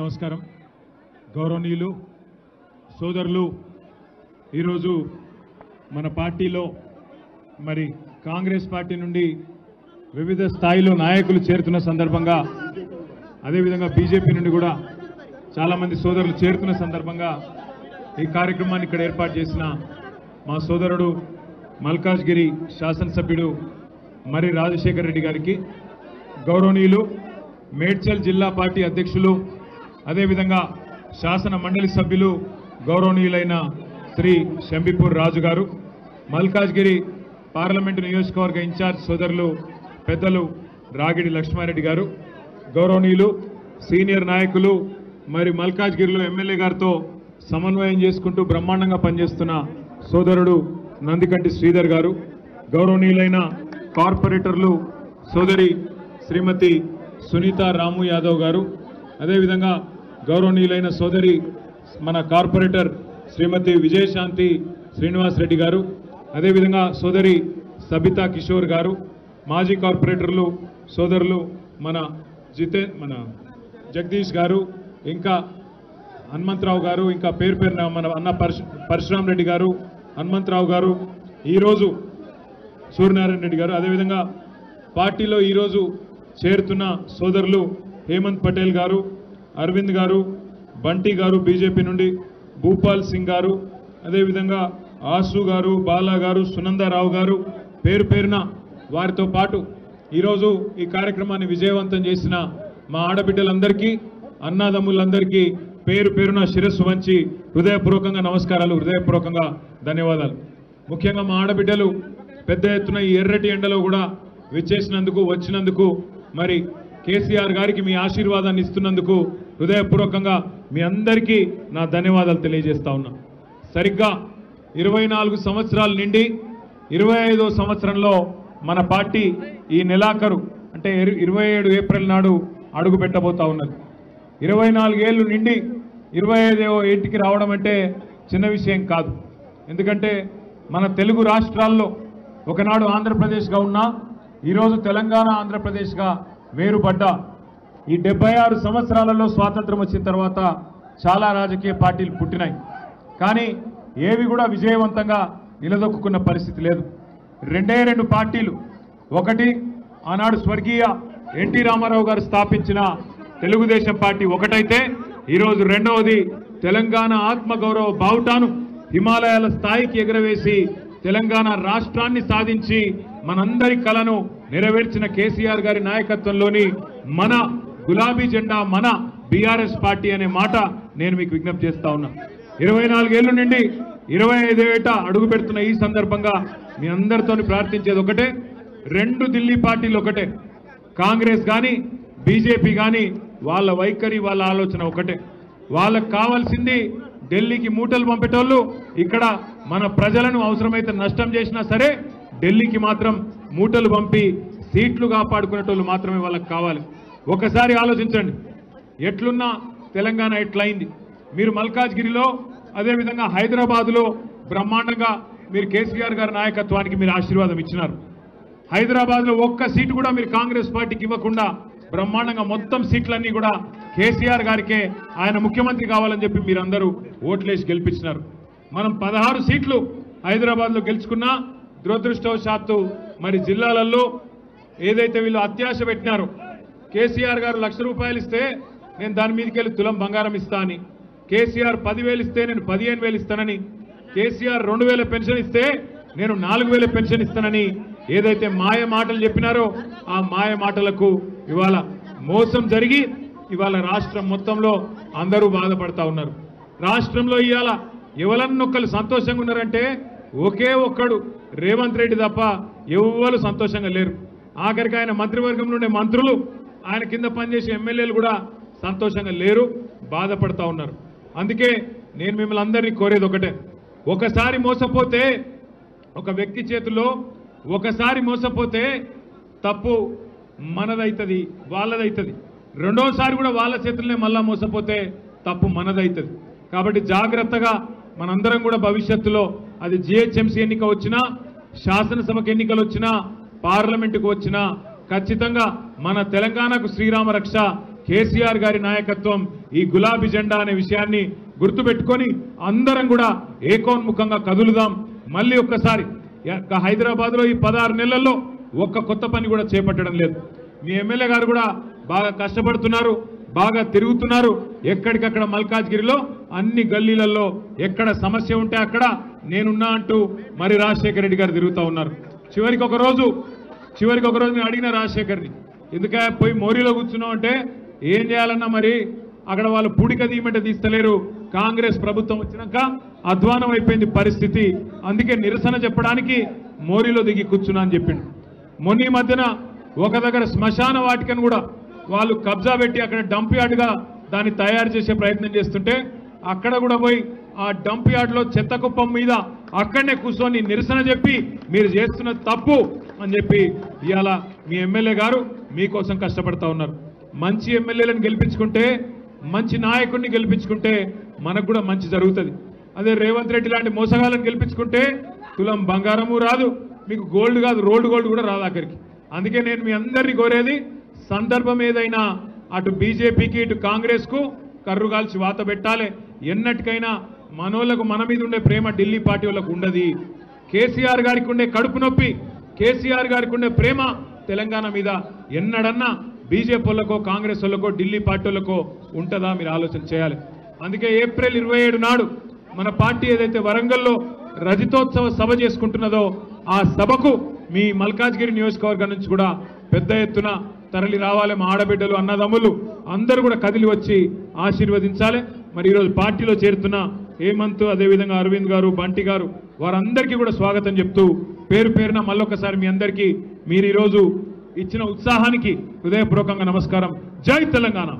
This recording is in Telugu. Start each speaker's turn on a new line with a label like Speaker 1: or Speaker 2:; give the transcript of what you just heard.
Speaker 1: నమస్కారం. గౌరవనీయులు సోదరులు, ఈరోజు మన పార్టీలో మరి కాంగ్రెస్ పార్టీ నుండి వివిధ స్థాయిలో నాయకులు చేరుతున్న సందర్భంగా, అదేవిధంగా బీజేపీ నుండి కూడా చాలామంది సోదరులు చేరుతున్న సందర్భంగా ఈ కార్యక్రమాన్ని ఇక్కడ ఏర్పాటు చేసిన మా సోదరుడు మల్కాజ్గిరి శాసనసభ్యుడు మరి రాజశేఖర్ రెడ్డి గారికి, గౌరవనీయులు మేడ్చల్ జిల్లా పార్టీ అధ్యక్షులు, అదేవిధంగా శాసన మండలి సభ్యులు గౌరవనీయులైన శ్రీ శంబిపూర్ రాజు గారు, మల్కాజ్గిరి పార్లమెంటు నియోజకవర్గ ఇన్ఛార్జ్ సోదరులు పెద్దలు రాగిడి లక్ష్మారెడ్డి గారు, గౌరవనీయులు సీనియర్ నాయకులు మరి మల్కాజ్గిరిలో ఎమ్మెల్యే గారితో సమన్వయం చేసుకుంటూ బ్రహ్మాండంగా పనిచేస్తున్న సోదరుడు నందికంటి శ్రీధర్ గారు, గౌరవనీయులైన కార్పొరేటర్లు సోదరి శ్రీమతి సునీత రాము యాదవ్ గారు, అదేవిధంగా గౌరవనీయులైన సోదరి మన కార్పొరేటర్ శ్రీమతి విజయశాంతి శ్రీనివాస్ రెడ్డి గారు, అదేవిధంగా సోదరి సబితా కిషోర్ గారు, మాజీ కార్పొరేటర్లు సోదరులు మన జగదీష్ గారు, ఇంకా హనుమంతరావు గారు, ఇంకా పేరున మన అన్న పరశురామ్ రెడ్డి గారు, హనుమంతరావు గారు, ఈరోజు సూర్యనారాయణ రెడ్డి గారు, అదేవిధంగా పార్టీలో ఈరోజు చేరుతున్న సోదరులు హేమంత్ పటేల్ గారు, అరవింద్ గారు, బంటి గారు బీజేపీ నుండి, భూపాల్ సింగ్ గారు, అదేవిధంగా ఆసు గారు, బాలా గారు, సునందారావు గారు, పేరున వారితో పాటు ఈరోజు ఈ కార్యక్రమాన్ని విజయవంతం చేసిన మా ఆడబిడ్డలందరికీ, అన్నాదమ్ములందరికీ పేరున శిరస్సు వంచి హృదయపూర్వకంగా నమస్కారాలు, హృదయపూర్వకంగా ధన్యవాదాలు. ముఖ్యంగా మా ఆడబిడ్డలు పెద్ద ఎత్తున ఈ ఎర్రటి ఎండలో కూడా వచ్చినందుకు మరి కేసీఆర్ గారికి మీ ఆశీర్వాదాన్ని ఇస్తున్నందుకు హృదయపూర్వకంగా మీ అందరికీ నా ధన్యవాదాలు తెలియజేస్తా ఉన్నా. సరిగ్గా 24 సంవత్సరాలు నిండి 25వ సంవత్సరంలో మన పార్టీ ఈ నెలాఖరు అంటే 27 ఏప్రిల్ నాడు అడుగు పెట్టబోతా ఉన్నది. 24 ఏళ్ళు నిండి 25వ ఏటికి రావడం అంటే చిన్న విషయం కాదు. ఎందుకంటే మన తెలుగు రాష్ట్రాల్లో ఒకనాడు ఆంధ్రప్రదేశ్గా ఉన్నా ఈరోజు తెలంగాణ ఆంధ్రప్రదేశ్గా వేరుపడ్డ ఈ 76 సంవత్సరాలలో స్వాతంత్రం వచ్చిన తర్వాత చాలా రాజకీయ పార్టీలు పుట్టినాయి. కానీ ఏవి కూడా విజయవంతంగా నిలదొక్కున్న పరిస్థితి లేదు. 2 పార్టీలు, ఒకటి ఆనాడు స్వర్గీయ ఎన్టీ రామారావు గారు స్థాపించిన తెలుగుదేశం పార్టీ ఒకటైతే, ఈరోజు రెండవది తెలంగాణ ఆత్మగౌరవ బావుటాను హిమాలయాల స్థాయికి ఎగరవేసి తెలంగాణ రాష్ట్రాన్ని సాధించి మనందరి కలను నెరవేర్చిన కేసీఆర్ గారి నాయకత్వంలోని మన గులాబీ జెండా మన బీఆర్ఎస్ పార్టీ అనే మాట నేను మీకు విజ్ఞప్తి చేస్తా ఉన్నా. 24 ఏళ్ళ నుండి 25వ ఏట అడుగు పెడుతున్న ఈ సందర్భంగా మీ అందరితో ప్రార్థించేది ఒకటే, 2 ఢిల్లీ పార్టీలు ఒకటే, కాంగ్రెస్ కానీ బీజేపీ కానీ వాళ్ళ వైఖరి వాళ్ళ ఆలోచన ఒకటే. వాళ్ళకు కావాల్సింది ఢిల్లీకి మూటలు పంపేటోళ్ళు, ఇక్కడ మన ప్రజలను అవసరమైతే నష్టం చేసినా సరే ఢిల్లీకి మాత్రం మూటలు పంపి సీట్లు కాపాడుకునేటోళ్ళు మాత్రమే వాళ్ళకి కావాలి. ఒకసారి ఆలోచించండి, ఎట్లున్నా తెలంగాణ ఎట్లయింది. మీరు మల్కాజ్గిరిలో అదేవిధంగా హైదరాబాదులో బ్రహ్మాండంగా మీరు కేసీఆర్ గారి నాయకత్వానికి మీరు ఆశీర్వాదం ఇచ్చినారు. హైదరాబాద్లో ఒక్క సీటు కూడా మీరు కాంగ్రెస్ పార్టీకి ఇవ్వకుండా బ్రహ్మాండంగా మొత్తం సీట్లన్నీ కూడా కేసీఆర్ గారికే ఆయన ముఖ్యమంత్రి కావాలని చెప్పి మీరందరూ ఓట్లేసి గెలిపించినారు. మనం 16 సీట్లు హైదరాబాద్లో గెలుచుకున్నా దురదృష్టవశాత్తు మరి జిల్లాలలో ఏదైతే వీళ్ళు అత్యాశ పెట్టినారో, కేసీఆర్ గారు ₹1,00,000 ఇస్తే నేను దాని మీదకి వెళ్ళి తులం బంగారం ఇస్తా అని, కేసీఆర్ 10,000 ఇస్తే నేను 15,000 ఇస్తానని, కేసీఆర్ 2,000 పెన్షన్ ఇస్తే నేను 4,000 పెన్షన్ ఇస్తానని ఏదైతే మాయ మాటలు చెప్పినారో ఆ మాయ మాటలకు ఇవాళ మోసం జరిగి ఇవాళ రాష్ట్రం మొత్తంలో అందరూ బాధపడతా ఉన్నారు. రాష్ట్రంలో ఇవాళ ఎవరన్నొక్కరు సంతోషంగా ఉన్నారంటే ఒకే ఒక్కడు రేవంత్ రెడ్డి తప్ప ఎవ్వరు సంతోషంగా లేరు. ఆఖరికి ఆయన మంత్రివర్గంలో ఉండే మంత్రులు, ఆయన కింద పనిచేసే ఎమ్మెల్యేలు కూడా సంతోషంగా లేరు, బాధపడతా ఉన్నారు. అందుకే నేను మిమ్మల్ని అందరినీ కోరేది ఒకటే, ఒకసారి మోసపోతే ఒక వ్యక్తి చేతుల్లో ఒకసారి మోసపోతే తప్పు మనదైతుంది, వాళ్ళదైతుంది. రెండోసారి కూడా వాళ్ళ చేతుల్లోనే మళ్ళా మోసపోతే తప్పు మనదైతుంది. కాబట్టి జాగ్రత్తగా మనందరం కూడా భవిష్యత్తులో అది జిహెచ్ఎంసీ ఎన్నిక వచ్చినా, శాసనసభకు ఎన్నికలు వచ్చినా, పార్లమెంటుకు వచ్చినా ఖచ్చితంగా మన తెలంగాణకు శ్రీరామ రక్ష కేసీఆర్ గారి నాయకత్వం ఈ గులాబీ జెండా అనే విషయాన్ని గుర్తుపెట్టుకొని అందరం కూడా ఏకోన్ముఖంగా కదులుదాం. మళ్ళీ ఒక్కసారి హైదరాబాద్లో ఈ 16 నెలల్లో ఒక్క కొత్త పని కూడా చేపట్టడం లేదు. మీ ఎమ్మెల్యే గారు కూడా బాగా కష్టపడుతున్నారు, బాగా తిరుగుతున్నారు. ఎక్కడికక్కడ మల్కాజ్గిరిలో అన్ని గల్లీలలో ఎక్కడ సమస్య ఉంటే అక్కడ నేనున్నా అంటూ మరి రాజశేఖర రెడ్డి గారు తిరుగుతూ ఉన్నారు. చివరికి ఒక రోజు నేను అడిగిన రాజశేఖర్ని, ఎందుకే పోయి మోరీలో కూర్చున్నావు అంటే, ఏం చేయాలన్నా మరి అక్కడ వాళ్ళు పూడిక తీయమంటే తీస్తలేరు, కాంగ్రెస్ ప్రభుత్వం వచ్చినాక అధ్వానం అయిపోయింది పరిస్థితి, అందుకే నిరసన చెప్పడానికి మోరీలో దిగి కూర్చున్నా అని చెప్పిండు. మొన్న ఈ మధ్యన ఒక దగ్గర శ్మశాన వాటికను కూడా వాళ్ళు కబ్జా పెట్టి అక్కడ డంప్ యార్డ్గా దాన్ని తయారు చేసే ప్రయత్నం చేస్తుంటే అక్కడ కూడా పోయి ఆ డంప్ యార్డ్లో చెత్త కుప్పం మీద అక్కడనే కూర్చొని నిరసన చెప్పి మీరు చేస్తున్న తప్పు అని చెప్పి ఇవాళ మీ ఎమ్మెల్యే గారు మీకోసం కష్టపడతా ఉన్నారు. మంచి ఎమ్మెల్యేలను గెలిపించుకుంటే, మంచి నాయకుడిని గెలిపించుకుంటే మనకు కూడా మంచి జరుగుతుంది. అదే రేవంత్ రెడ్డి లాంటి మోసగాళ్ళని గెలిపించుకుంటే తులం బంగారము రాదు, మీకు గోల్డ్ కాదు రోల్డ్ గోల్డ్ కూడా రాదు ఆఖరికి. అందుకే నేను మీ అందరినీ కోరేది, సందర్భం ఏదైనా అటు బీజేపీకి ఇటు కాంగ్రెస్కు కర్రుగాల్చి వాత పెట్టాలి. ఎన్నటికైనా మనోళ్లకు మన మీద ఉండే ప్రేమ ఢిల్లీ పార్టీ వాళ్ళకు ఉండదు. కేసీఆర్ గారికి ఉండే కడుపు నొప్పి, కేసీఆర్ గారికి ఉండే ప్రేమ తెలంగాణ మీద ఎన్నడన్నా బీజేపీ వాళ్ళకో కాంగ్రెస్ వాళ్ళకో ఢిల్లీ పార్టీ వాళ్ళకో ఉంటుందా? మీరు ఆలోచన చేయాలి. అందుకే ఏప్రిల్ 27 నాడు మన పార్టీ ఏదైతే వరంగల్లో రజతోత్సవ సభ చేసుకుంటున్నదో ఆ సభకు మీ మల్కాజ్గిరి నియోజకవర్గం నుంచి కూడా పెద్ద ఎత్తున తరలి రావాలి. మా ఆడబిడ్డలు అన్నదమ్ములు అందరూ కూడా కదిలి వచ్చి ఆశీర్వదించాలి. మరి ఈరోజు పార్టీలో చేరుతున్న హేమంత్, అదేవిధంగా అరవింద్ గారు, బంటి గారు, వారందరికీ కూడా స్వాగతం చెప్తూ పేరు పేరున మళ్ళొకసారి మీ అందరికీ మీరు ఈరోజు ఇచ్చిన ఉత్సాహానికి హృదయపూర్వకంగా నమస్కారం. జై తెలంగాణ.